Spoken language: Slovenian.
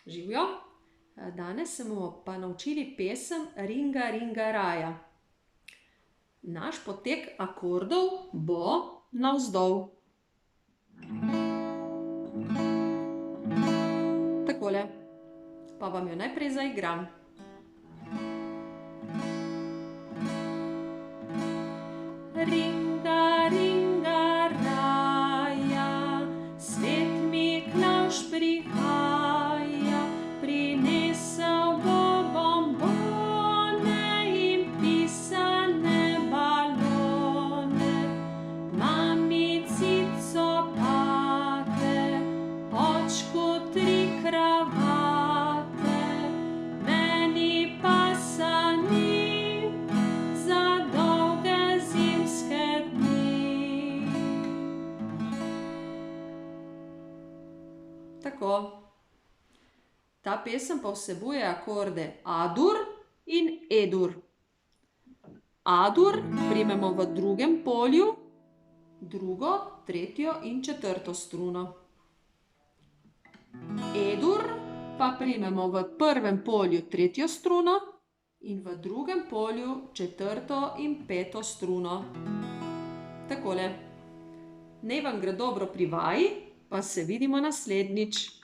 Živjo! Danes se bomo pa naučili pesem Ringa, ringa, raja. Naš potek akordov bo navzdol. Takole. Pa vam jo najprej zaigram. Ringa, ringa, raja, Svet Miklavž prihaja, prinesel bo bombone in pisane balone. Mamici copate, očku 3 kravate, meni pa sani za dolge zimske dni. Tako. Ta pesem pa vsebuje akorde A-dur in E-dur. A-dur primemo v drugem polju, drugo, tretjo in četrto struno. E-dur pa primemo v prvem polju tretjo struno in v drugem polju četrto in peto struno. Takole. Naj vam gre dobro pri vaji, pa se vidimo naslednjič.